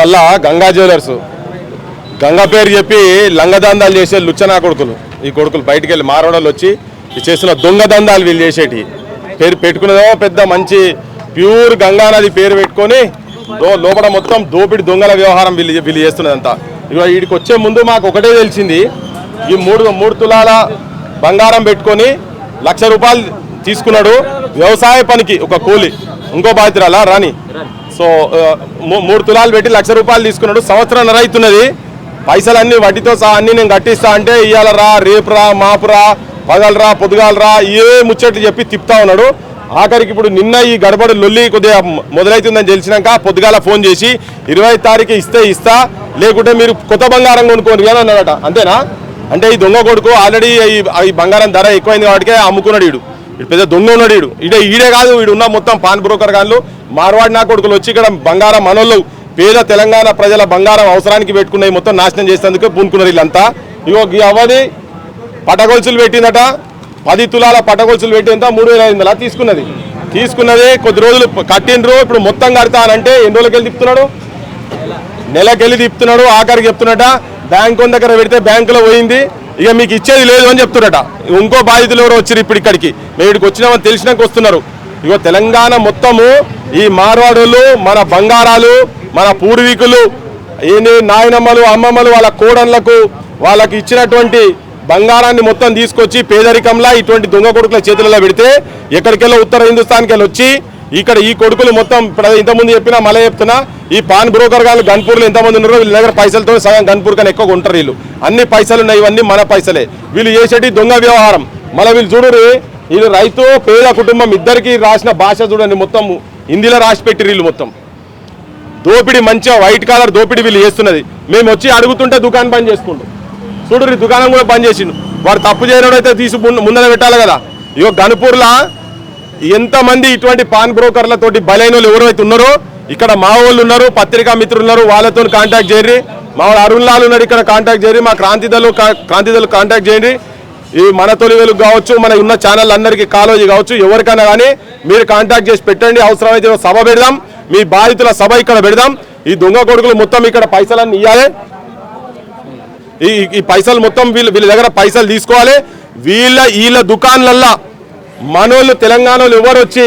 మళ్ళా గంగా జ్యువెలర్స్ గంగా పేరు చెప్పి లంగదందాలు చేసే లుచ్చనా కొడుకులు ఈ కొడుకులు బయటికి వెళ్ళి మారవాడలు వచ్చి చేస్తున్న దొంగ దందాలు వీళ్ళు చేసేటి పేరు పెట్టుకునేదో పెద్ద మంచి ప్యూర్ గంగా నది పేరు పెట్టుకొని లోపల మొత్తం దోపిడి దొంగల వ్యవహారం వీళ్ళు చేస్తున్నదంతా. ఇక వీడికి వచ్చే ముందు మాకు ఒకటే తెలిసింది, ఈ మూడు తులాల బంగారం పెట్టుకొని ₹1,00,000 తీసుకున్నాడు వ్యవసాయ పనికి ఒక కూలి, ఇంకో బాధితురాలా రాని. సో 3 తులాలు పెట్టి ₹1,00,000 తీసుకున్నాడు. సంవత్సరం రైతున్నది, పైసలన్నీ వడ్డీతో సహా అన్నీ నేను కట్టిస్తా అంటే ఇవాళ రా, రేపు రా, మాపురా, పగలరా, పొద్దుగాలరా ఏ ముచ్చట్లు చెప్పి తిప్పుతా ఉన్నాడు. ఆఖరికి ఇప్పుడు నిన్న ఈ గడబడు లొల్లి కొద్దిగా మొదలవుతుందని తెలిసినాక పొద్దుగాల ఫోన్ చేసి 20వ తారీఖు ఇస్తా లేకుంటే మీరు కొత్త బంగారం కొనుక్కోండి అని అన్నాడట. అంతేనా? అంటే ఈ దొంగ కొడుకు ఆల్రెడీ ఈ బంగారం ధర ఎక్కువైంది కాబట్టి అమ్ముకున్నాడు. వీడు పెద్ద దొంగ ఉన్నాడు. ఈడే కాదు, వీడు ఉన్న మొత్తం పాన్ బ్రోకర్ గాన్లు మార్వాడి నా కొడుకులు వచ్చి ఇక్కడ బంగారం మనోళ్ళు పేద తెలంగాణ ప్రజల బంగారం అవసరానికి పెట్టుకున్నాయి మొత్తం నాశనం చేసేందుకు పూనుకున్నారు వీళ్ళంతా. ఇగో ఈ అవ్వది పటగొలుసులు పెట్టిందట, 10 తులాల పటగొలుసులు పెట్టిందా 3,500 తీసుకున్నది. కొద్ది రోజులు కట్టిండ్రు, ఇప్పుడు మొత్తం కడతానంటే ఎన్ని రోజులకెళ్ళి తిప్పుతున్నాడు, నెలకెళ్ళి తిప్పుతున్నాడు. ఆఖరికి చెప్తున్నట బ్యాంకు దగ్గర పెడితే బ్యాంకులో పోయింది, ఇక మీకు ఇచ్చేది లేదు అని చెప్తున్నట. ఇంకో బాధితులు ఎవరు వచ్చారు ఇప్పుడు ఇక్కడికి, మేము ఇక్కడికి వచ్చినామని తెలిసినాక వస్తున్నారు. ఇగో తెలంగాణ మొత్తము ఈ మార్వాడులు మన బంగారాలు మన పూర్వీకులు ఏంటి నాయనమ్మలు అమ్మమ్మలు వాళ్ళ కోడన్లకు వాళ్ళకి ఇచ్చినటువంటి బంగారాన్ని మొత్తం తీసుకొచ్చి పేదరికంలా ఇటువంటి దొంగ కొడుకుల చేతులలో పెడితే ఎక్కడికెళ్ళో ఉత్తర హిందుస్థాన్కి వెళ్ళి వచ్చి ఇక్కడ ఈ కొడుకులు మొత్తం ఇంతకుముందు చెప్పినా మళ్ళీ చెప్తున్నా, ఈ పాన్ బ్రోకర్ గారు గన్పూర్లో ఎంతమంది ఉన్నారో వీళ్ళ దగ్గర పైసలతో సగం గన్పూర్ కన్నా ఎక్కువ ఉంటారు. వీళ్ళు అన్ని పైసలు ఉన్నాయి, ఇవన్నీ మన పైసలే. వీళ్ళు చేసేటి దొంగ వ్యవహారం. మళ్ళీ వీళ్ళు చూడరు, వీళ్ళు రైతు పేద కుటుంబం ఇద్దరికి రాసిన భాష చూడండి, మొత్తం హిందీలో రాసి పెట్టి వీళ్ళు మొత్తం దోపిడి మంచిగా వైట్ కాలర్ దోపిడి వీళ్ళు చేస్తున్నది. మేము వచ్చి అడుగుతుంటే దుకాణం బంద్ చేసుకుంటాం. చూడు దుకాణం కూడా బంద్ చేసిండు. వాడు తప్పు చేయడం తీసి ముందర పెట్టాలి కదా. ఇగో గన్పూర్లో ఎంతమంది ఇటువంటి పాన్ బ్రోకర్లతోటి బలైన వాళ్ళు ఎవరైతే ఉన్నారో ఇక్కడ మా వాళ్ళు ఉన్నారు, పత్రికా మిత్రులు ఉన్నారు, వాళ్ళతో కాంటాక్ట్ చేయండి. మా వాడు అరుణ్ లాల్ ఉన్నాడు, ఇక్కడ కాంటాక్ట్ చేయండి. మా క్రాంతిదళు కాంటాక్ట్ చేయండి. ఈ మన తొలి వెలుగు కావచ్చు, మన ఉన్న ఛానల్ అందరికీ కాలేజీ కావచ్చు, ఎవరికైనా కానీ మీరు కాంటాక్ట్ చేసి పెట్టండి. అవసరమైతే సభ పెడదాం, మీ బాధితుల సభ ఇక్కడ పెడదాం. ఈ దొంగ కొడుకులు మొత్తం ఇక్కడ పైసలన్నీ ఇవ్వాలి. ఈ పైసలు మొత్తం వీళ్ళ దగ్గర పైసలు తీసుకోవాలి. వీళ్ళ దుకాణాలల్లో మనోళ్ళు తెలంగాణలో ఎవరు వచ్చి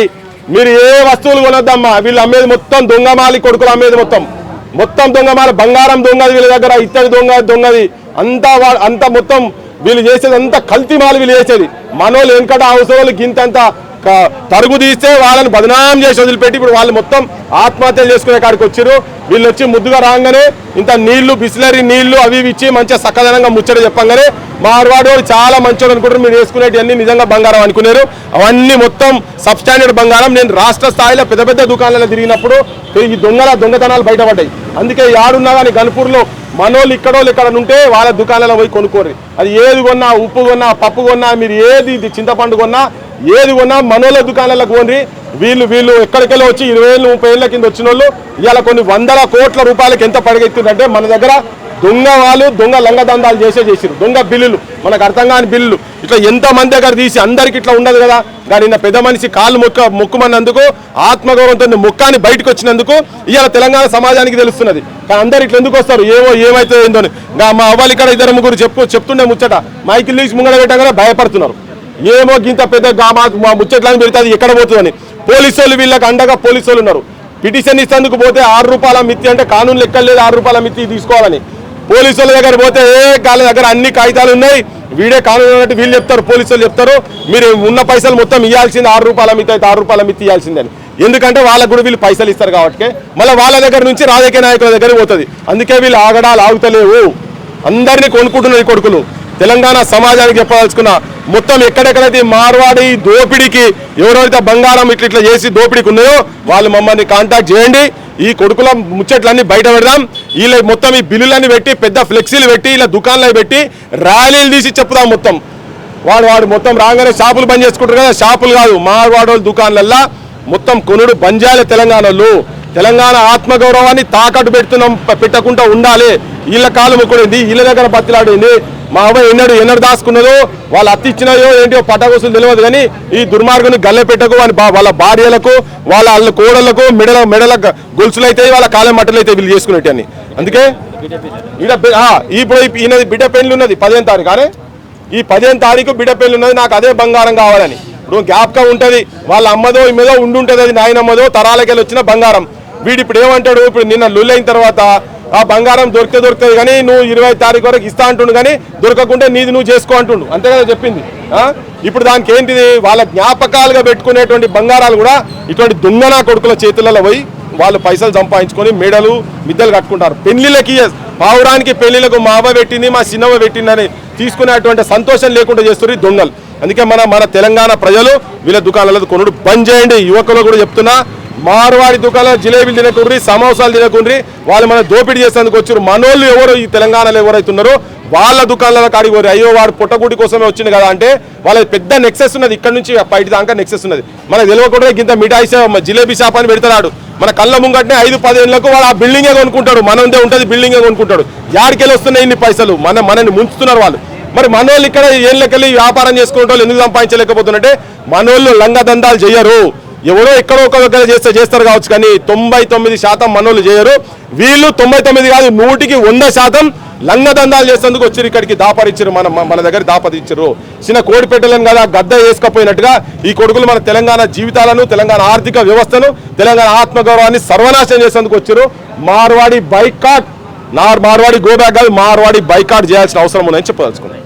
మీరు ఏ వస్తువులు కొనొద్దమ్మా, వీళ్ళు అమ్మేది మొత్తం దొంగమాలి కొడుకులు అమ్మేది మొత్తం దొంగమాలి. బంగారం దొంగది వీళ్ళ దగ్గర, ఇత్తడి దొంగది అంతా మొత్తం వీళ్ళు చేసేది అంతా కల్తీ మాలు వీళ్ళు చేసేది. మనోళ్ళు వెనకట అవసరాలు గింతంత తరుగు తీస్తే వాళ్ళని బదనాం చేసి వదిలిపెట్టి ఇప్పుడు వాళ్ళు మొత్తం ఆత్మహత్యలు చేసుకునే కాడికి వచ్చారు. వీళ్ళు వచ్చి ముద్దుగా రాగానే ఇంత నీళ్లు బిస్లరీ నీళ్లు అవి ఇచ్చి మంచిగా సక్కదనంగా ముచ్చట చెప్పంగానే మార్వాడు చాలా మంచిగా అనుకుంటారు. మీరు వేసుకునేవి అన్ని నిజంగా బంగారం అనుకున్నారు. అవన్నీ మొత్తం సబ్స్టాండర్డ్ బంగారం. నేను రాష్ట్ర స్థాయిలో పెద్ద దుకాణాలలో తిరిగినప్పుడు ఈ దొంగతనాలు బయటపడ్డాయి. అందుకే యాడున్నా కానీ గన్పూర్లో మనోళ్ళు ఇక్కడోళ్ళు ఇక్కడ ఉంటే వాళ్ళ దుకాణాలలో పోయి కొనుక్కోరు. అది ఏది కొన్నా, ఉప్పు కొన్నా, పప్పు కొన్నా, మీరు ఏది చింతపండు కొన్నా, ఏది కొన్నా మనోళ్ళ దుకాణాలకు పోండి. వీళ్ళు ఎక్కడికెళ్ళి వచ్చి 20 ఏళ్ళు 30 ఏళ్ళ కింద వచ్చిన వాళ్ళు ఇవాళ కొన్ని వందల కోట్ల రూపాయలకి ఎంత పడగెత్తుందంటే మన దగ్గర దొంగ లంగదందాలు చేసిరు. దొంగ బిల్లులు, మనకు అర్థం కాని బిల్లులు ఇట్లా ఎంతమంది దగ్గర తీసి అందరికి ఇట్లా ఉండదు కదా. కానీ నిన్న పెద్ద మనిషి కాళ్ళు మొక్కుమన్నందుకు, ఆత్మగౌరవంతో మొక్కాని బయటకు వచ్చినందుకు ఇవాళ తెలంగాణ సమాజానికి తెలుస్తున్నది. కానీ అందరు ఇట్లా ఎందుకు వస్తారు, ఏమైతే ఏందో మా అవ్వాలి ఇక్కడ 2-3 చెప్తుండే ముచ్చట మైకిల్ తీసి ముంగడ పెట్టగానే భయపడుతున్నారు. ఏమో గింత పెద్ద మా ముచ్చట్లని పెడితే అది ఎక్కడ పోతుందని. పోలీసు వాళ్ళు వీళ్ళకి అండగా పోలీసు వాళ్ళు ఉన్నారు. పిటిషన్ ఇస్తేందుకు పోతే ₹6 మిత్తి అంటే కానూన్ లెక్కలేదు, ₹6 మిత్తి తీసుకోవాలని. పోలీసు వాళ్ళ దగ్గర పోతే వాళ్ళ దగ్గర అన్ని కాగితాలు ఉన్నాయి, వీడే కానూన్ అన్నట్టు వీళ్ళు చెప్తారు, పోలీసు వాళ్ళు చెప్తారు మీరు ఉన్న పైసలు మొత్తం ఇవ్వాల్సింది ₹6 మిత్తి అయితే ₹6 మిత్తి ఇవ్వాల్సిందని. ఎందుకంటే వాళ్ళకు కూడా వీళ్ళు పైసలు ఇస్తారు కాబట్టి మళ్ళీ వాళ్ళ దగ్గర నుంచి రాజకీయ నాయకుల దగ్గర పోతుంది. అందుకే వీళ్ళు ఆగడాలు ఆగుతలేవు, అందరినీ కొనుక్కుంటున్నారు ఈ కొడుకులు. తెలంగాణ సమాజానికి చెప్పదలుచుకున్న మొత్తం ఎక్కడెక్కడైతే మార్వాడి దోపిడీకి ఎవరైతే బంగారం ఇట్లా చేసి దోపిడీకి ఉన్నాయో వాళ్ళు మమ్మల్ని కాంటాక్ట్ చేయండి. ఈ కొడుకుల ముచ్చట్లన్నీ బయట పెడదాం. వీళ్ళ మొత్తం ఈ బిల్లులన్నీ పెట్టి పెద్ద ఫ్లెక్సీలు పెట్టి ఇలా దుకాణాలు పెట్టి ర్యాలీలు తీసి చెప్తాం. మొత్తం వాడు మొత్తం రాగానే షాపులు బంద్ చేసుకుంటారు కదా, షాపులు కాదు మార్వాడు దుకాణాలల్లో మొత్తం కొనుడు బంద్ చేయాలి. తెలంగాణ ఆత్మగౌరవాన్ని తాకట్టు పెట్టకుండా ఉండాలి. వీళ్ళ కాలు మొక్కుడింది, వీళ్ళ దగ్గర బతిలాడింది, మా అవ్వ ఎన్నడు దాచుకున్నదో వాళ్ళు అత్తి ఇచ్చినదో ఏంటో పటాకోసులు తెలియదు కానీ ఈ దుర్మార్గుని గల్లె పెట్టకు వాళ్ళ భార్యలకు వాళ్ళ కోడళ్లకు మెడల గొలుసులు అయితే వాళ్ళ కాలం మట్టలు అయితే వీళ్ళు చేసుకునేటి అని. అందుకే ఇప్పుడు ఈయనది బిడ్డ పెళ్లి ఉన్నది 15వ తారీఖు కానీ ఈ 15వ తారీఖు బిడ్డ పెళ్లి ఉన్నది, నాకు అదే బంగారం కావాలని. ఇప్పుడు జ్ఞాపకం ఉంటుంది వాళ్ళ అమ్మదో ఇమ్మదో ఉండుంటుంది, అది నాయనమ్మదో తరాలకెళ్ళి వచ్చిన బంగారం. వీడు ఇప్పుడు ఏమంటాడు, ఇప్పుడు నిన్న లొల్లైన తర్వాత ఆ బంగారం దొరుకుతుంది కానీ నువ్వు 20వ తారీఖు వరకు ఇస్తా అంటుండు కానీ దొరకకుంటే నీది నువ్వు చేసుకో అంటుండు, అంతే కదా చెప్పింది. ఇప్పుడు దానికి ఏంటిది, వాళ్ళ జ్ఞాపకాలుగా పెట్టుకునేటువంటి బంగారాలు కూడా ఇటువంటి దొంగనా కొడుకుల చేతులలో పోయి వాళ్ళు పైసలు సంపాదించుకొని మెడలు మిద్దలు కట్టుకుంటారు. పెళ్లిళ్ళకి పావురానికి పెళ్లిళ్ళకు మా అవ్వ పెట్టింది మా చిన్నవ్వ పెట్టిందని తీసుకునేటువంటి సంతోషం లేకుండా చేస్తున్నారు దొంగలు. అందుకే మన తెలంగాణ ప్రజలు వీళ్ళ దుకాణాలలో కొనుడు బంద్ చేయండి. యువకులు కూడా చెప్తున్నా, మార్వాడి దుకాణాలు జిలేబీలు తినకుండ్రి, సమోసాలు తినకుండ్రి, వాళ్ళు మన దోపిడీ చేసేందుకు వచ్చారు. మనోళ్ళు ఎవరు ఈ తెలంగాణలో ఎవరైతున్నారో వాళ్ళ దుకాణాల కాడికి పోరు. అయ్యో వాడు పుట్టగుడి కోసమే వచ్చింది కదా అంటే వాళ్ళ పెద్ద నెక్సెస్ ఉన్నది, ఇక్కడ నుంచి బయట దాకా నెక్సెస్ ఉన్నది. మనకు తెలియకుండా ఇంత మిఠాయి జిలేబీ షాప్ అని పెడతాడు, మన కళ్ళ ముంగట్నే 5-10 ఏళ్ళకు వాడు ఆ బిల్డింగే కొనుక్కుంటాడు, మనదే ఉంటుంది బిల్డింగే కొనుక్కుంటాడు. యాడికెళ్ళి వస్తున్నాయి ఇన్ని పైసలు, మనని ముంచుతున్నారు వాళ్ళు. మరి మనోళ్ళు ఇక్కడ ఏళ్ళకెళ్ళి వ్యాపారం చేసుకునే వాళ్ళు ఎందుకు సంపాదించలేకపోతున్నట్టే, మనోళ్ళు లంగ దందాలు చేయరు. ఎవరో ఎక్కడో ఒక దగ్గర చేస్తారు కావచ్చు కానీ 99% మనోళ్ళు చేయరు. వీళ్ళు 99 కాదు 100% లంగ దందాలు చేసేందుకు వచ్చారు, ఇక్కడికి దాపరిచ్చారు, మన దగ్గర దాపరిచ్చారు. చిన్న కోడి పెట్టలేను కదా గద్ద వేసుకపోయినట్టుగా ఈ కొడుకులు మన తెలంగాణ జీవితాలను, తెలంగాణ ఆర్థిక వ్యవస్థను, తెలంగాణ ఆత్మగౌరవాన్ని సర్వనాశనం చేసేందుకు వచ్చారు. మార్వాడి బైకాట్, మార్వాడి గోబ్యాక్ కాదు, మార్వాడి బైకాట్ చేయాల్సిన అవసరం ఉందని చెప్పదలుచుకున్నాను.